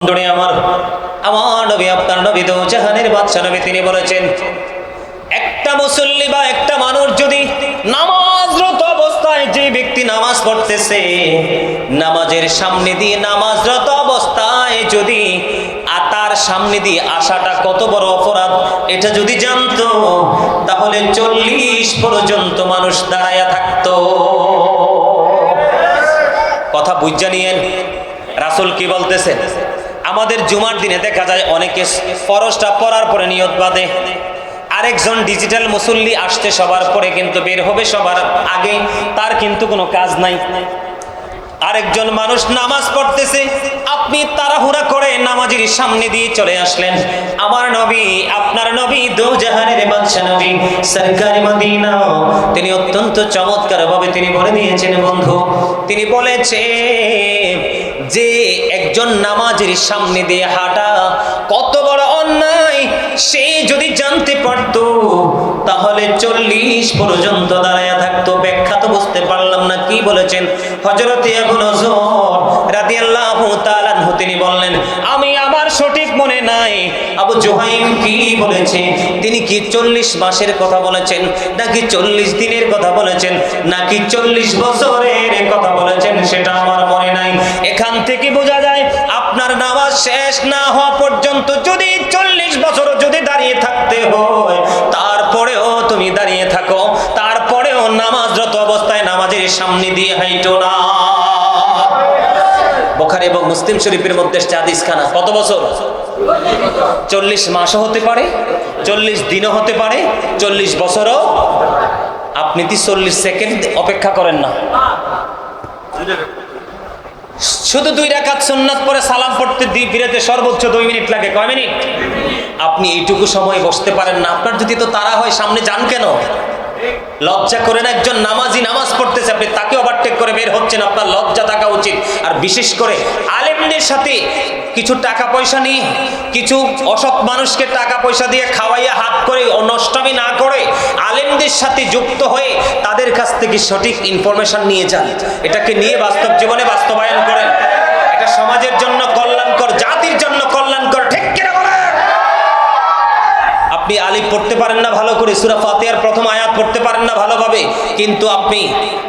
আমার আমার নবী আপনার নবী দো জাহানের বাদশা নবী তিনি বলেছেন, একটা মুসল্লি বা একটা মানুষ যদি নামাজরত অবস্থায়, যে ব্যক্তি নামাজ পড়তেছে, নামাজের সামনে দিয়ে নামাজরত অবস্থায় যদি তার সামনে দিয়ে আসাটা কত বড় অপরাধ এটা যদি জানতো, তাহলে 40 পর্যন্ত মানুষ দাঁড়ায়া থাকতো। কথা বুঝা নিয়েন, রাসূল কি বলতেছেন? আমাদের জুমার দিনে দেখা যায় অনেকে ফরজটা পড়ার পরে নিয়ত বাঁধে, আরেকজন ডিজিটাল মুসল্লি আসতে সবার পরে কিন্তু বের হবে সবার আগে, তার কিন্তু কোনো কাজ নাই। আরেকজন মানুষ নামাজ পড়তেছে, আপনি তাড়াহুড়া করে নামাজের সামনে দিয়ে চলে আসলেন। আমার নবী আপনার নবী দো জাহানের বাদশা নবী সরকারে মদিনা তিনি অত্যন্ত চমৎকার ভাবে তিনি বলে দিয়েছেন বন্ধু, তিনি বলেছে যে একজন নামাজের সামনে দিয়ে হাঁটা কত বড় অন্যায়, সে যদি জানতে পারতো তাহলে 40 পর্যন্ত দাঁড়ায়া থাকতো। ব্যাখ্যা তো বুঝতে পারলাম না, কি বলেছেন? হযরত আবু নজর রাদিয়াল্লাহু তাআলা আনহু তিনি বললেন, আমি আমার সঠিক মনে নাই আবু জুহাইম কি বলেছে, তিনি কি 40 মাসের কথা বলেছেন, নাকি 40 দিনের কথা বলেছেন, নাকি 40 বছরের কথা বলেছেন, সেটা আমার মনে নাই। এখান থেকে বোঝা যায় আপনার নামাজ শেষ না হওয়া পর্যন্ত যদি 40 বছরও যদি দাঁড়িয়ে থাকতে হয়, তারপরেও তুমি দাঁড়িয়ে থাকো, তারপরেও নামাজরত অবস্থায় নামাজের সামনে দিয়ে হাঁটো না। বুখারী এবং মুসলিম শরীফের মধ্যে হাদিস খানা কত বছর? 40 মাসও হতে পারে, 40 দিনও হতে পারে, 40 বছরও। আপনি কি 40 সেকেন্ড অপেক্ষা করেন না? শুধু 2 রাকাত সুন্নাত পরে সালাম পড়তে বিরতে সর্বোচ্চ 2 মিনিট লাগে। কয় মিনিট? আপনি এইটুকু সময় বসতে পারেন না? আপনার যদি তো তাড়া হয়, সামনে যান কেন? লজ্জা করে না? একজন নামাজি নামাজ পড়তেছে, আপনি তাকে ওভারটেক করে বের হচ্ছেন, আপনার লজ্জা থাকা উচিত। আর বিশেষ করে আলেমদের সাথে কিছু টাকা পয়সা নিয়ে, কিছু অসৎ মানুষকে টাকা পয়সা দিয়ে খাওয়াইয়া হাত করে নষ্টামি না করে আলেমদের সাথে যুক্ত হয়ে তাদের কাছ থেকে সঠিক ইনফরমেশন নিয়ে যান, এটাকে নিয়ে বাস্তব জীবনে বাস্তবায়ন করেন। এটা সমাজের জন্য কল্যাণকর, জাতির জন্য কল্যাণকর। ঠিক কিনা বলেন? আপনি আলিফ পড়তে পারেন না ভালো করে, সূরা ফাতিহার প্রথম আয়াত পড়তে পারেন না ভালোভাবে, কিন্তু আপনি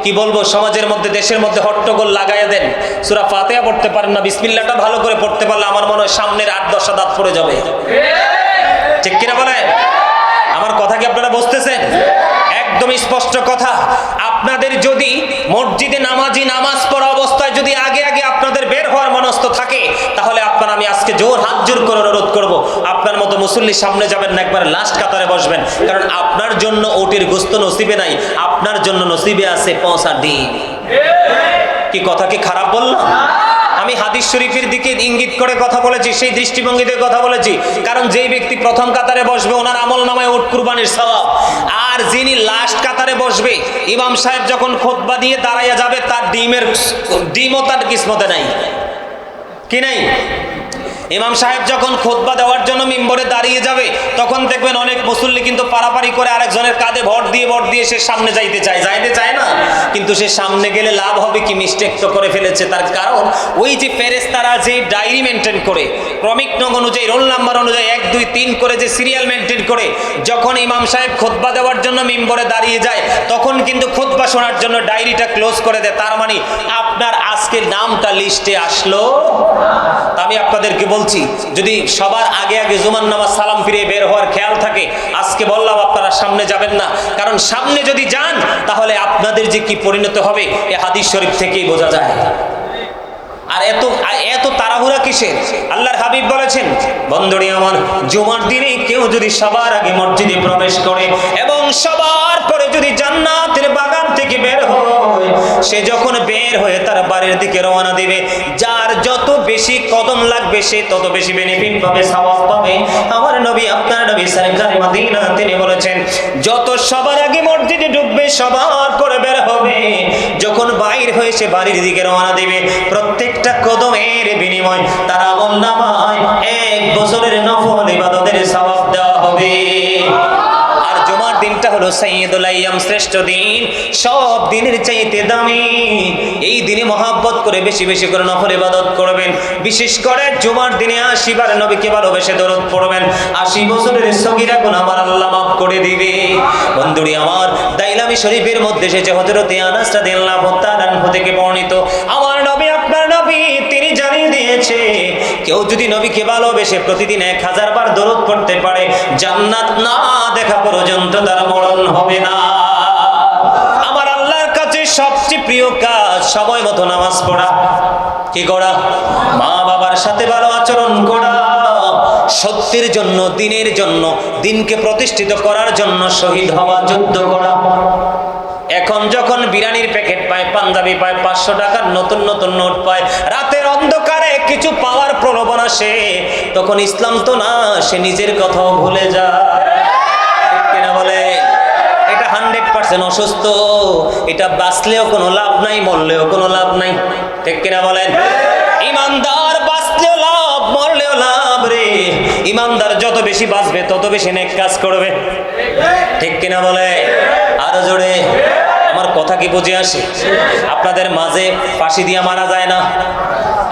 কি বলবো সমাজের মধ্যে দেশের মধ্যে হট্টগোল লাগাইয়া দেন, সূরা ফাতিহা পড়তে পারেন না, বিসমিল্লাহটা ভালো করে পড়তে পারলে আমার মনে হয় সামনের 8-10 দাঁত পড়ে যাবে। ঠিক কিনা বলেন? আমার কথা কি আপনারা বুঝতেছেন? একদম স্পষ্ট কথা। আপনাদের যদি মসজিদে নামাজি নামাজ পড়া অবস্থায় যদি আগে আগে আপনাদের বের হওয়ার মনস্থ থাকে, তাহলে আপনারা, আমি আজকে জোর হাত জোর করে অনুরোধ করব, আপনার মতো মুসল্লির সামনে যাবেন না, একবার লাস্ট কাতারে বসবেন। কারণ আপনার জন্য ওটির গোস্ত নসিবে নাই, আপনার জন্য নসিবে আছে পৌঁছার দিন। কি কথা কি খারাপ বললাম? আমি হাদিস শরীফের দিকে ইঙ্গিত করে কথা বলেছি, সেই দৃষ্টিভঙ্গিতে কথা বলেছি। কারণ যেই ব্যক্তি প্রথম কাতারে বসবে ওনার আমল নামায় উট কুরবানির সওয়াব, আর যিনি লাস্ট কাতারে বসবে ইমাম সাহেব যখন খুতবা দিয়ে দাঁড়াইয়া যাবে, তার ডিমও তার কিসমতে নাই। কি নাই? ইমাম সাহেব যখন খুতবা দেওয়ার জন্য মিম্বরে দাঁড়িয়ে যাবে, তখন দেখবেন অনেক মুসল্লি কিন্তু পারাপারি করে আরেকজনের কাঁধে ভর দিয়ে সে সামনে যাইতে চায় না। কিন্তু সে সামনে গেলে লাভ হবে কি? মিস্টেক তো করে ফেলেছে। তার কারণ ওই যে ফেরেশতারা যে ডায়েরি মেনটেন করে, ক্রমিক নং অনুযায়ী, রোল নাম্বার অনুযায়ী 1 2 3 করে যে সিরিয়াল মেনটেন করে, যখন ইমাম সাহেব খুতবা দেওয়ার জন্য মিম্বরে দাঁড়িয়ে যায়, তখন কিন্তু খুতবা শোনার জন্য ডায়েরিটা ক্লোজ করে দেয়। তার মানে আপনার আজকের নামটা লিস্টে আসলো। আমি আপনাদেরকে বলছি, যদি সবার আগে আগে জুমার নামাজ সালাম ফিরে বের হওয়ার খেয়াল থাকে, আজকে বললাম আপনারা সামনে যাবেন না। কারণ সামনে যদি যান তাহলে আপনাদের যে কি পরিণত হবে এই হাদিস শরীফ থেকেই বোঝা যায়। আর এত তাড়াহুড়া কিসের? আল্লাহর হাবিব বলেছেন, বন্ধুরি আমার, জুমার দিনে কেউ যদি সবার আগে মসজিদে প্রবেশ করে এবং সবার পরে যদি জান্নাতের বাগান থেকে বের হয়, সে যখন বের হয়ে তার বাড়ির দিকে রওনা দিবে, যার যত বেশি কদম লাগবে সে তত বেশি বেনিফিট পাবে, সওয়াব পাবে। আমার নবী আপনার নবী সরকারে মদিনা তিনি বলেছেন, যত সবার আগে মসজিদে ঢুকবে, সবার পরে বের হবে, যখন বাইর হয়ে সে বাড়ির দিকে রওনা দিবে, প্রত্যেকটা কদমের বিনিময় তার আমলনামায় 1 বছরের নফল ইবাদতের সওয়াব দেওয়া হবে। আর জুমার দিনটা হলো সাইয়্যিদুল আইয়াম, শ্রেষ্ঠ দিন, সব দিনের চাইতে দামি। এই দিনে মহব্বত করে বেশি বেশি করে নফল ইবাদত করবেন। বিশেষ করে জুমার দিনে ৮০ বার নবীকে ভালোবেসে দরুদ পড়বেন। ৮০ বছরের সগীরা গুনাহ আমার আল্লাহ মাফ করে দিবে। বন্ধুরি আমার, দাইলামি শরীফের মধ্যে এসেছে হযরতে আনাস রাদিয়াল্লাহু তাআলা আনহু থেকে বর্ণিত, আমার নবী, আপনার নবী, তিনি জানিয়ে দিয়েছে, কেউ যদি নবীকে ভালোবেসে প্রতিদিন ১০০০ বার দরুদ পড়তে পারে, জান্নাত না দেখা পর্যন্ত তার মরণ হবে না। আমার আল্লাহর কাছে সবচেয়ে প্রিয় কাজ সময় মতো নামাজ পড়া। কি করা? মা বাবার সাথে ভালো আচরণ করা, সত্যের জন্য, দিনের জন্য, দিনকে প্রতিষ্ঠিত করার জন্য শহীদ হওয়া, যুদ্ধ করা। এখন যখন বিরিয়ানির প্যাকেট পায়, পাঞ্জাবি পায়, ৫০০ টাকার নতুন নতুন নোট পায়, রাতের অন্ধকারে কিছু পাওয়ার প্রলোভন আসে, তখন ইসলাম তো না, সে নিজের কথাও ভুলে যায়। কেনা বলে এটা 100% অসুস্থ, এটা বাঁচলেও কোনো লাভ নাই, মরলেও কোনো লাভ নাই। ঠিক কিনা বলেন? ইমানদার বাঁচলেও লাভ, মরলেও লাভ রে। ইমানদার যত বেশি বাঁচবে তত বেশি নেক কাজ করবে। ঠিক কিনা বলে? আরো জোরে। আমার কথা কি বুঝে আসে? আপনাদের মাঝে ফাঁসি দিয়ে মারা যায় না,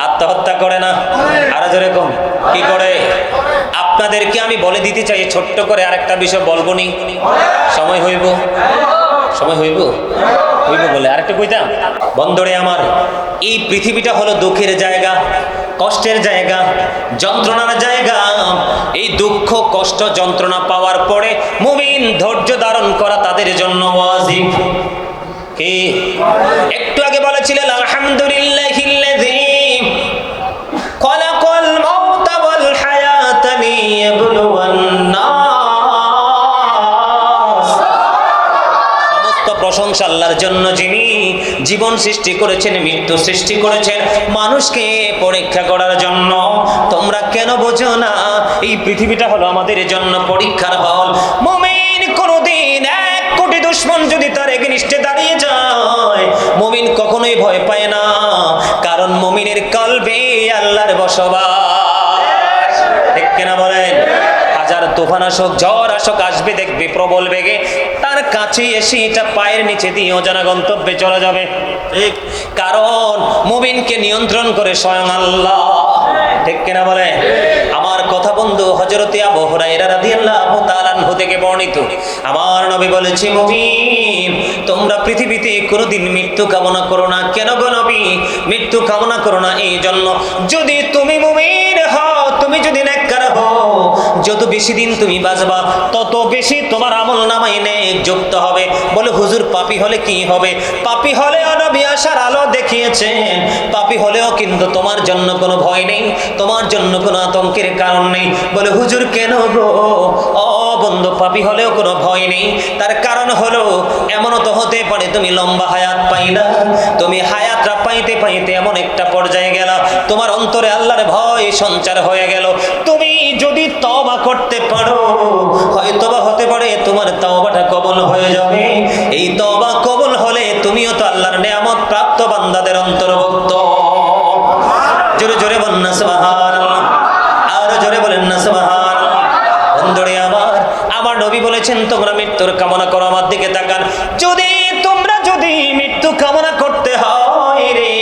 আত্মহত্যা করে না? আরো জোরে কম। কি করে? আপনাদেরকে আমি বলে দিতে চাই, ছোট্ট করে আরেকটা বিষয় বলবো নি, সময় হইব, সময় হইব হইব বলে আরেকটা কইতাম। বন্ধুরে আমার, এই পৃথিবীটা হলো দুঃখের জায়গা, কষ্টের জায়গা, যন্ত্রণার জায়গা। এই দুঃখ, কষ্ট, যন্ত্রণা পাওয়ার পরে মুমিন ধৈর্য ধারণ করা তাদের জন্য ওয়াজিব। কি একটু আগে বলেছিলেন, আলহামদুলিল্লাহিল্লাযী খালাকাল মাউতা ওয়াল হায়াতা লিয়াবলুওয়ান্নাস। সমস্ত প্রশংসা আল্লাহর জন্য, যিনি জীবন সৃষ্টি করেছেন, মৃত্যু সৃষ্টি করেছেন মানুষকে পরীক্ষা করার জন্য। তোমরা কেন বোঝো না? এই পৃথিবীটা হলো আমাদের জন্য পরীক্ষার হল। মুমিন কোনদিন ১ কোটি দুশমন যদি তার এগেইনস্টে দাঁড়িয়ে যায়, মুমিন কখনোই ভয় পায় না, কারণ মুমিনের কলবে আল্লাহর বসবাস। ঠিক কিনা বলেন? হাজার তুফান আসুক, ঝড় আসুক, আসবে দেখবে প্রবল বেগে, তার কাছে এসে এটা পায়ের নিচে দিয়ে অজানা গন্তব্যে চলে যাবে। ঠিক, কারণ মুমিনকে নিয়ন্ত্রণ করে স্বয়ং আল্লাহ। ঠিক কিনা বলে? আমার কথা বন্ধু হযরতে আবু হুরায়রা রাদিয়াল্লাহু তাআলা আনহু থেকে বর্ণিত, আমার নবী বলেছে, মুমিন তোমরা পৃথিবীতে কোনোদিন মৃত্যু কামনা করো না। কেন গো নবী মৃত্যু কামনা করো না? এই জন্য, যদি তুমি মুমিন হও, তুমি যদি নেককার হও, যত বেশি দিন তুমি বাঁচবা তত বেশি তোমার আমল নামায় নেক যুক্ত হবে। বলে হুজুর পাপী হলে কি হবে? পাপী হলেও নবী আশার আলো দেখিয়েছেন, পাপী হলেও কিন্তু তোমার জন্য কোনো ভয় নেই, তোমার জন্য কোনো আতঙ্কের কারণ নেই। বলে হুজুর কেন গো? ও বন্ধু, পাপী হলেও কোনো ভয় নেই, তার কারণ হলো এমনও তো হতে পারে তুমি লম্বা হায়াত পাইলা, তুমি হায়াতটা পাইতে পাইতে এমন একটা পর্যায়ে গেলা, তোমার অন্তরে আল্লাহর ভয় সঞ্চার হয়ে গেল। তুমি যদি তওবা করতে পারো, হয়তোবা হতে পারে তোমার তওবাটা কবুল হয়ে যাবে। এই তওবা কবুল হলে তুমিও তো আল্লাহর নেয়ামত প্রাপ্ত বান্দাদের অন্তর্ভুক্ত। জোরে জোরে বলেন না সুবহানাল্লাহ, আর জোরে বলেন না সুবহানাল্লাহ। বন্ধুরে আমার নবী বলেছেন, তোমরা মৃত্যুর কামনা করো। আমার দিকে তাকান, তোমরা যদি মৃত্যু কামনা করতে হয় রে,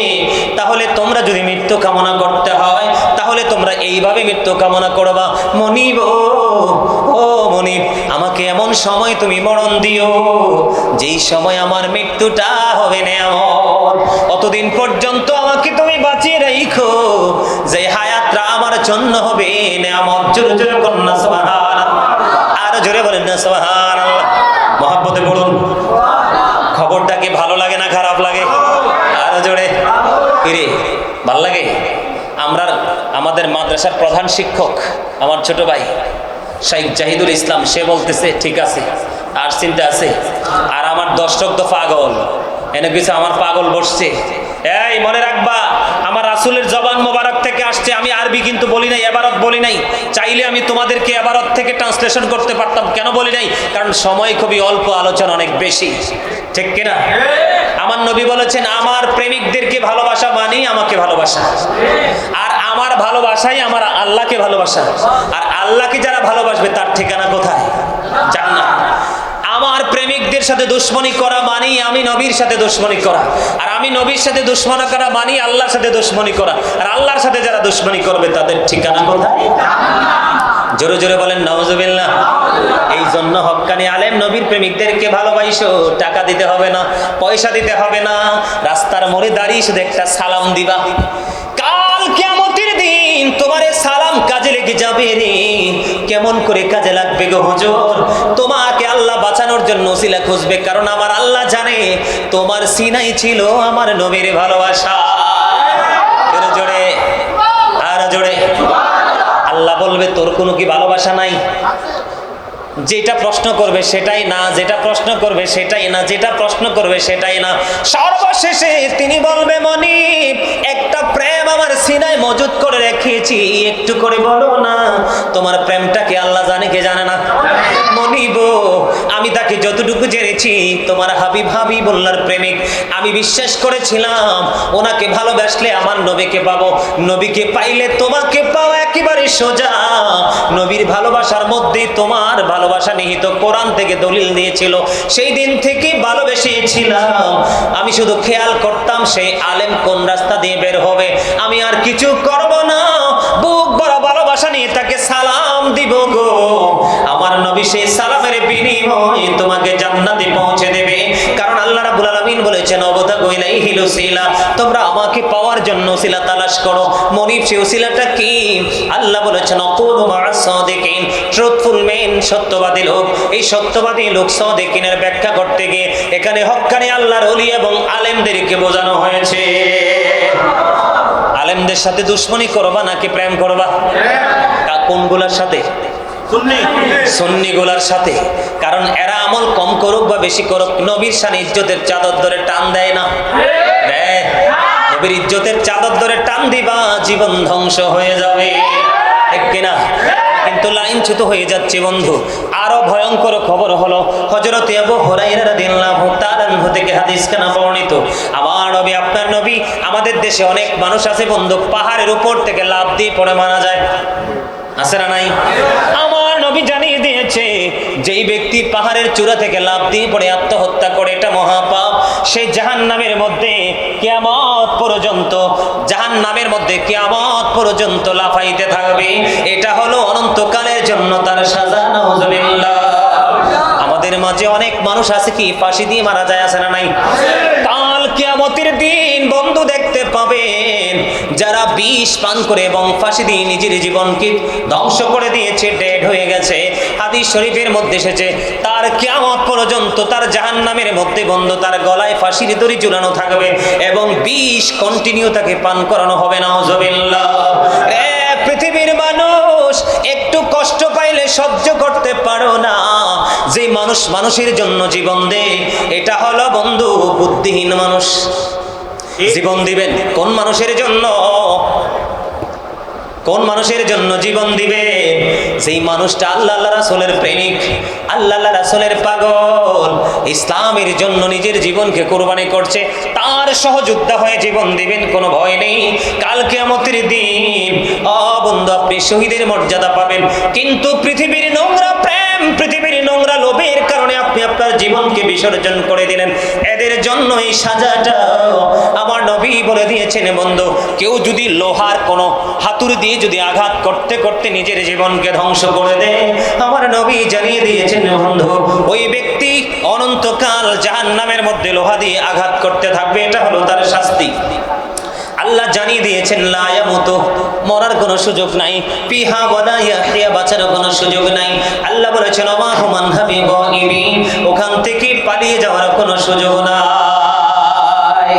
তাহলে তোমরা যদি মৃত্যু কামনা করতে হয়, তাহলে তোমরা এইভাবে মৃত্যু কামনা করবা, মনিব ও মনিব, আমাকে এমন সময় তুমি মরণ দিও যেই সময় আমার মৃত্যুটা হবে নেয়ামত। অতদিন পর্যন্ত আমাকে তুমি বাঁচিয়ে রাখো, যে হায়াতটা আমার জন্য হবে নেয়ামত। জোরে জোরে কন্যা সুবহানাল্লাহ, আর জোরে বলেন না সুবহানাল্লাহ। মহব্বতে বলুন, খবরটা কি ভালো লাগে না খারাপ লাগে? আর জোরে কিরে ভাল লাগে? আমাদের মাদ্রাসার প্রধান শিক্ষক আমার ছোট ভাই শাইখ জাহিদুল ইসলাম, সে বলতেছে ঠিক আছে, আর চিন্তা আছে, আর আমার দর্শক তো পাগল, এনে কিছু আমার পাগল বসছে। এই মনে রাখবা, আমার রাসূলের জবান মোবারক থেকে আসছে, আমি আরবি কিন্তু বলি নাই, এবারত বলি নাই। চাইলে আমি তোমাদেরকে এবারত থেকে ট্রান্সলেশন করতে পারতাম, কেন বলি নাই? কারণ সময় খুবই অল্প, আলোচনা অনেক বেশি। ঠিক কিনা? আমার নবী বলেছেন, আমার প্রেমিকদেরকে ভালোবাসা মানেই আমাকে ভালোবাসা, আর আমার ভালোবাসাই আমার আল্লাহকে ভালোবাসা। আর আল্লাহকে যারা ভালোবাসবে তার ঠিকানা কোথায়? জান্নাত। আমার প্রেমিক সাথে দুশ্মনী করা মানি আমি নবীর সাথে দুশ্মনী করা, আর আমি নবীর সাথে দুশ্মনী করা মানি আল্লাহর সাথে দুশ্মনী করা, আর আল্লাহর সাথে যারা দুশ্মনী করবে তাদের ঠিকানা কোথায়? জোরে জোরে বলেন নাউজুবিল্লাহ। এই জন্য হক্কানি আলেম নবীর প্রেমিকদেরকে ভালোবাসো, টাকা দিতে হবে না, পয়সা দিতে হবে না, রাস্তার মোড়ে দাঁড়িয়ে শুধু একটা সালাম দিবা। কাল কিয়ামতের দিন তোমার এই সালাম কাজে লেগে যাবে রে। কেমন করে কাজে লাগবে গো হুজুর? তোমাকে আল্লাহ বাঁচানোর জন্য ওসিলা খুঁজবে, কারণ আমার আল্লাহ জানে তোমার সিনাই ছিল আমার নবীর ভালোবাসা। জোরে জোরে আর জোরে। আল্লাহ বলবে তোর কোনো কি ভালোবাসা নাই? যেটা প্রশ্ন করবে সেটাই না, যেটা প্রশ্ন করবে সেটাই না, যেটা প্রশ্ন করবে সেটাই না। সর্বশেষে তিনি বলবে মনিব, একটা প্রেম আমার সিনায় মজুদ করে রেখেছি, একটু করে বলো না তোমার প্রেমটা কি আল্লাহ জানে কে জানে না? মনিব, আমি তাকে যতটুকু জেনেছি তোমার হাবিবুল্লাহর প্রেমিক, আমি বিশ্বাস করেছিলাম ওনাকে ভালোবাসলে আমার নবীকে পাবো, নবীকে পাইলে তোমাকে পাওয়া একেবারে সোজা। নবীর ভালোবাসার মধ্যে তোমার ভালোবাসা নিহিত, কোরআন থেকে দলিল দিয়েছিল, সেই দিন থেকে ভালোবেসেছিলাম। আমি শুধু খেয়াল করতাম সেই আলেম কোন রাস্তা দিয়ে বের হবে, আমি আর কিছু করব না, বুক বড় ভালোবাসা নিয়ে তাকে সালাম দিব গো। আমার নবী সেই সালামের বিনিময়ে তোমাকে জান্নাতে পৌঁছে দেবে, কারণ আল্লাহ রাব্বুল আলামিন বলেছেন অবতাগু ইলাইহিল উসিলা, তোমরা আমাকে পাওয়ার জন্য উসিলা তালাশ করো। মনিব সেই উসিলাটা কি? আল্লাহ বলেছেন অকুনু মা'আস সাদিকিন, ট্রুথফুল মেন, সত্যবাদী লোক। এই সত্যবাদী লোক সাদিকিনের ব্যাখ্যা করতে গিয়ে এখানে হক্কানি আল্লাহর ওলি এবং আলেমদেরকে বোঝানো হয়েছে। আলেমদের সাথে দুশ্মনী করবা নাকি প্রেম করবা? কোনগুলার সাথে? সুন্নিগুলার সাথে। কারণ এরা আমল কম করুক বা বেশি করুক, নবীর শানে ইজ্জতের চাদর ধরে টান দেয় না। নবীর ইজ্জতের চাদর ধরে টান দিবা, জীবন ধ্বংস হয়ে যাবে, ঠিক কিনা? কিন্তু লাইনচ্যুত হয়ে যাচ্ছে বন্ধু। আরো ভয়ঙ্কর খবর হলো হযরত আবু হুরায়রা রাদিয়াল্লাহু তাআলা আনহু থেকে হাদিস কানা বর্ণিত, আমার নবী, আপনার নবী, আমাদের দেশে অনেক মানুষ আছে বন্ধু, পাহাড়ের উপর থেকে লাফ দিয়ে পড়ে মারা যায়, আছে না নাই? আমার নবী জানিয়ে দিয়েছে যেই ব্যক্তি পাহাড়ের চূড়া থেকে লাফ দিয়ে পড়ে আত্মহত্যা করে, এটা মহাপাপ। সে জাহান্নামের মধ্যে কিয়ামত পর্যন্ত, জাহান্নামের মধ্যে কিয়ামত পর্যন্ত লাফাইতে থাকবে। এটা হলো অনন্তকালের জন্য তার সাজা। নাউজুবিল্লাহ। আমাদের মাঝে অনেক মানুষ আছে কি ফাঁসি দিয়ে মারা যায়, আছে না নাই? কাল কিয়ামতের দিন বন্ধু দেখতে পাবেন যারা বিষ পান করে এবং ফাঁসি দিয়ে নিজের জীবনকে ধ্বংস করে দিয়েছে, ডেড হয়ে গেছে। হাদিস শরীফের মধ্যে এসেছে তার কিয়ামত পর্যন্ত তার জাহান্নামের মধ্যে বন্ধু তার গলায় ফাঁসির দড়ি ঝুলানো থাকবে এবং বিষ কন্টিনিউ তাকে পান করানো হবে। নাউজুবিল্লাহ। পৃথিবীর মানুষ একটু কষ্ট পাইলে সহ্য করতে পারো না, যে মানুষ মানুষের জন্য জীবন দেয় এটা হলো বন্ধু বুদ্ধিহীন মানুষ। জীবন দিবেন কোন মানুষের জন্য? কোন মানুষের জন্য জীবন দিবেন? যেই মানুষটা আল্লাহ রাসূলের প্রেমিক, আল্লাহ রাসূলের পাগল, ইসলামের জন্য নিজের জীবনকে কুরবানি করছে, তার সহযোদ্ধা হয়ে জীবন দিবেন, কোনো ভয় নেই। কাল কিয়ামতের দিন বন্ধু আপনি শহীদের মর্যাদা পাবেন। কিন্তু পৃথিবীর নোংরা প্রেম, পৃথিবীর নোংরা লোভের কারণে আপনি আপনার জীবনকে বিসর্জন করে দিলেন, এদের জন্য এই সাজাটা আমার নবী বলে দিয়েছেন বন্ধু। কেউ যদি লোহার কোনো হাতুড়ি দিয়ে যদি আঘাত করতে করতে নিজের জীবনকে ধ্বংস করে দেয়, আমার নবী জানিয়ে দিয়েছেন বন্ধু ওই ব্যক্তি অনন্তকাল জাহান্নামের মধ্যে লোহা দিয়ে আঘাত করতে থাকবে, এটা হলো তার শাস্তি। আল্লাহ জানিয়ে দিয়েছেন লা ইয়ামুতু, মরার কোনো সুযোগ নাই, ফিহা ওয়ালা ইয়াহইয়া, বাঁচার কোনো সুযোগ নাই। আল্লাহ বলেছেন ওমা হুম আনহা বিগাইবিন, ওখান থেকে পালিয়ে যাওয়ার কোনো সুযোগ নাই।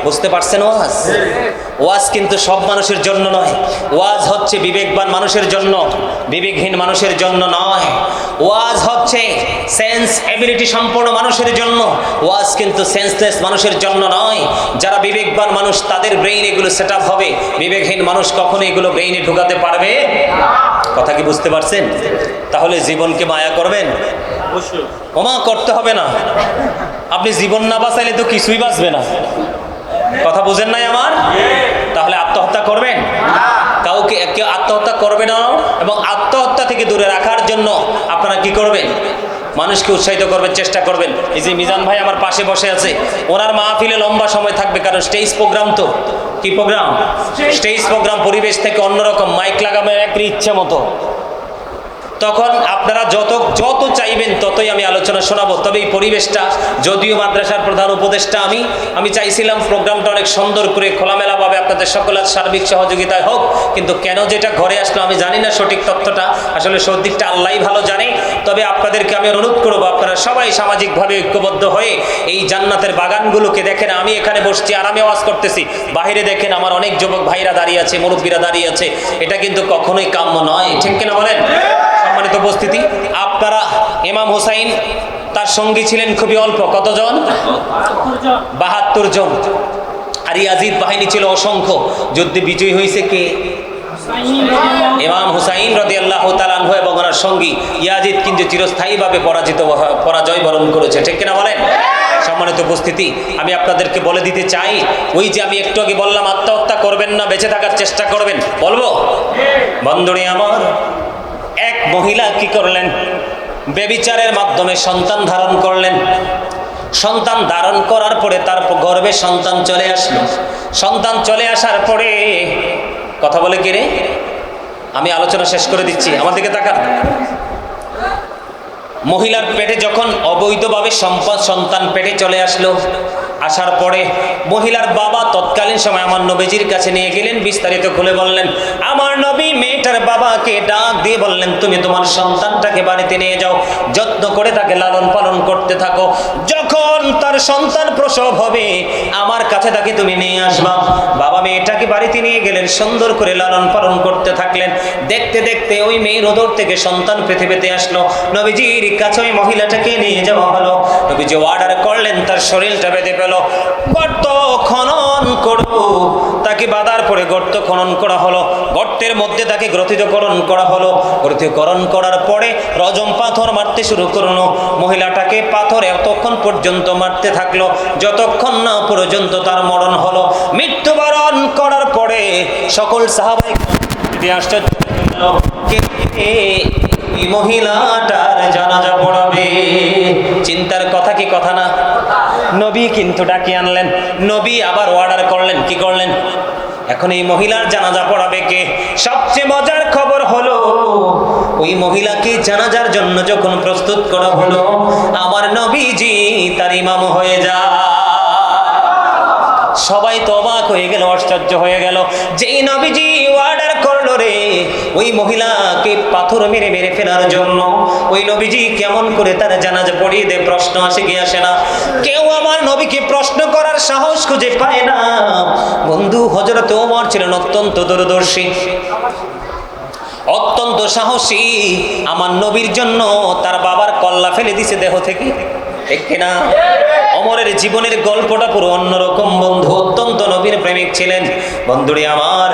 বুঝতে পারছেন? ওয়াজ কিন্তু সব মানুষের জন্য নয়, ওয়াজ হচ্ছে বিবেকবান মানুষের জন্য, বিবেকহীন মানুষের জন্য নয়। ওয়াজ হচ্ছে সেন্স এবিলিটি সম্পন্ন মানুষের জন্য, ওয়াজ কিন্তু সেন্সলেস মানুষের জন্য নয়। যারা বিবেকবান মানুষ তাদের ব্রেইন এগুলো সেট আপ হবে, বিবেকহীন মানুষ কখনো এগুলো ব্রেইনে ঢুকাতে পারবে? কথা কি বুঝতে পারছেন? তাহলে জীবনকে মায়া করবেন? ওমা করতে হবে না। আপনি জীবন না বাঁচাইলে তো কিছুই বাঁচবে না। কথা বুঝেন নাই আমার? তাহলে আত্মহত্যা করবেন? কাউকে কেউ আত্মহত্যা করবে না, এবং আত্মহত্যা থেকে দূরে রাখার জন্য আপনারা কি করবেন? মানুষকে উৎসাহিত করবেন, চেষ্টা করবেন। এই যে মিজান ভাই আমার পাশে বসে আছে, ওনার মাহফিলে লম্বা সময় থাকবে, কারণ স্টেজ প্রোগ্রাম তো। কি প্রোগ্রাম? Stage programme. পরিবেশ থেকে অন্যরকম, মাইক লাগাবেন এক ইচ্ছে মতো। তখন আপনারা যত চাইবেন ততই আমি আলোচনা শোনাবো। তবে এই পরিবেশটা, যদিও মাদ্রাসার প্রধান উপদেষ্টা আমি চাইছিলাম প্রোগ্রামটা অনেক সুন্দর করে খোলামেলাভাবে আপনাদের সকলের সার্বিক সহযোগিতায় হোক, কিন্তু কেন যেটা ঘরে আসলো আমি জানি না সঠিক তথ্যটা, আসলে সঠিকটা আল্লাহই ভালো জানে। তবে আপনাদেরকে আমি অনুরোধ করবো, আপনারা সবাই সামাজিকভাবে ঐক্যবদ্ধ হয়ে এই জান্নাতের বাগানগুলোকে দেখেন। আমি এখানে বসছি আর আমি আওয়াজ করতেছি, বাইরে দেখেন আমার অনেক যুবক ভাইরা দাঁড়িয়ে আছে, মুরব্বীরা দাঁড়িয়ে আছে। এটা কিন্তু কখনোই কাম্য নয়, ঠিক কিনা বলেন? সম্মানিত উপস্থিতি, আপনারা ইমাম হুসাইন তার সঙ্গী ছিলেন খুবই অল্প, কতজন? 72 জন। আর ইয়াজিদ বাহিনী ছিল অসংখ্য। যুদ্ধে বিজয়ী হয়েছে কে? ইমাম হুসাইন রাদিয়াল্লাহু তাআলা আনহু এবং ওনার সঙ্গী ইয়াজিদ কিন্তু চিরস্থায়ীভাবে পরাজয় বরণ করেছে, ঠিক কিনা বলেন? সম্মানিত উপস্থিতি, আমি আপনাদেরকে বলে দিতে চাই, ওই যে আমি একটু আগে বললাম আত্মহত্যা করবেন না, বেঁচে থাকার চেষ্টা করবেন, বলবো? বন্ধুরে আমার, এক মহিলা কি করলেন? ব্যভিচারের মাধ্যমে সন্তান ধারণ করলেন। সন্তান ধারণ করার পরে তার গর্ভে সন্তান চলে আসলো। সন্তান চলে আসার পরে কথা বলে কে রে? আমি আলোচনা শেষ করে দিচ্ছি, আমার দিকে তাকান। মহিলার পেটে যখন অবৈধভাবে সন্তান পেটে চলে আসলো, আসার পরে মহিলার বাবা তৎকালীন সময় আমার নবীজির কাছে নিয়ে গেলেন, বিস্তারিত খুলে বললেন। আমার নবী মেয়েটার বাবাকে ডাক দিয়ে বললেন, তুমি তোমার সন্তানটাকে বাড়িতে নিয়ে যাও, যত্ন করে তাকে লালন পালন করতে থাকো। যখন তার সন্তান প্রসব হবে আমার কাছে তাকে তুমি নিয়ে আসবা। বাবা মেয়েটাকে বাড়িতে নিয়ে গেলেন, সুন্দর করে লালন পালন করতে থাকলেন। দেখতে দেখতে ওই মেয়ের উদর থেকে সন্তান পৃথিবীতে আসলো। নবীজির কাছে ওই মহিলাটাকে নিয়ে যাওয়া হলো। নবীজি অর্ডার করলেন, তার শরীরটা বেঁধে পেল, গর্ত খনন করব। তাকে বাঁধার পরে গর্ত খনন করা হলো, গর্তের মধ্যে তাকে গ্রথিতকরণ করা হলো। গ্রথিতকরণ করার পরে রজম পাথর মারতে শুরু করলো। মহিলাটাকে পাথর এতক্ষণ পর্যন্ত মারতে থাকলো, যতক্ষণ না পর্যন্ত তার মরণ হলো। মৃত্যুবরণ করার পরে সকল সাহাবায়ে আশ্চর্য হলো, এই মহিলাটার জানাজা পড়াবে। চিন্তার কথা কি কথা না? নবী কিন্তু ডাকি আনলেন। নবী আবার অর্ডার করলেন, কি করলেন? এখন এই মহিলার জানাজা পড়াবে কে? সবচেয়ে মজার খবর হলো, ওই মহিলাকে জানাজার জন্য যখন প্রস্তুত করা হলো, আমার নবীজি তার ইমাম হয়ে যায়। সবাই তো অবাক হয়ে গেল, আশ্চর্য হয়ে গেল। যেই নবীজি অর্ডার করলো রে ওই মহিলাকে পাথর মেরে মেরে ফেলার জন্য, ওই নবীজি কেমন করে তার জানাজা পড়িয়ে দেয়? প্রশ্ন আসে কি আসে না? কেউ আমার নবীকে প্রশ্ন করার সাহস খুঁজে পায় না। বন্ধু, হযরত ওমর ছিলেন অত্যন্ত দূরদর্শী, অত্যন্ত সাহসী। আমার নবীর জন্য তার বাবার কল্লা ফেলে দিছে দেহ থেকে, ঠিক কিনা? ওমরের জীবনের গল্পটা পুরো অন্যরকম বন্ধু, অত্যন্ত নবীর প্রেমিক ছিলেন। বন্ধুরে আমার,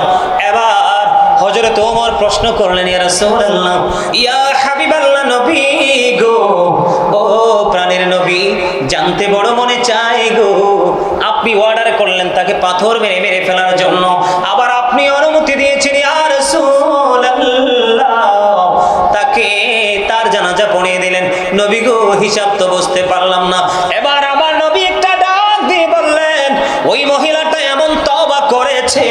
এবার হযরত ওমর প্রশ্ন করলেন, ইয়া রাসূলুল্লাহ, ইয়া হাবিবাল্লাহ, নবী গো, ও প্রাণের নবী, জানতে বড় মনে চাই গো, আপনি অর্ডার করলেন তাকে পাথর মেরে মেরে ফেলার জন্য, আবার আপনি অনুমতি দিয়েছেন ইয়া রাসূলুল্লাহ, তাকে তার জানাজা পড়িয়ে দিলেন। নবী গো, হিসাব তো বুঝতে পারলাম না। এবার আমার নবী একটা ডাক দিয়ে বললেন, ওই মহিলাটা এমন তওবা করেছে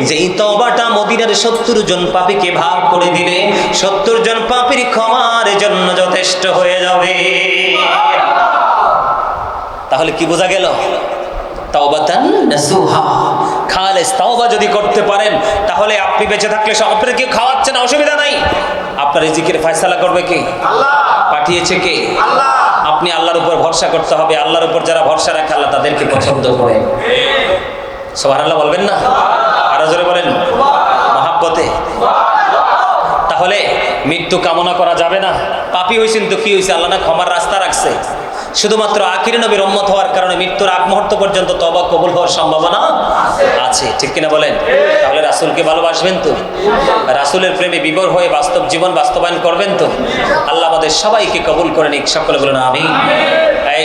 যেই তওবাটা মদিনার 70 জন পাপীকে ভাগ করে দিলে 70 জন পাপীর ক্ষমার জন্য যথেষ্ট হয়ে যাবে। তাহলে কি বোঝা গেল? তাওবাতান নাসুহা, খালেস তাওবা যদি করতে পারেন তাহলে আপনি বেঁচে থাকলে আপনার কেউ খাওয়াচ্ছে না, অসুবিধা নাই। আপনার রিজিকের ফয়সালা করবে কে? আল্লাহ। পাঠিয়েছে কে? আল্লাহ। আপনি আল্লাহর উপর ভরসা করতে হবে। আল্লাহর উপর যারা ভরসা রাখে আল্লাহ তাদেরকে পছন্দ করে। সুবহানাল্লাহ বলবেন না? আরো জোরে বলেন, মহাব্বতে। তাহলে মৃত্যু কামনা করা যাবে না। পাপী হয়েছেন তো কি হয়েছে? আল্লাহ না ক্ষমার রাস্তা রাখছে। শুধুমাত্র আখির নবীর উম্মত হওয়ার কারণে মৃত্যুর আগ মুহূর্ত পর্যন্ত তওবা কবুল হওয়ার সম্ভাবনা আছে, ঠিক কিনা বলেন? তাহলে রাসূলকে ভালোবাসবেন তো? রাসূলের প্রেমে বিভোর হয়ে বাস্তব জীবন বাস্তবায়ন করবেন তো? আল্লাহ আমাদের সবাইকে কবুল করে নিক। সকলে বলেন আমিন।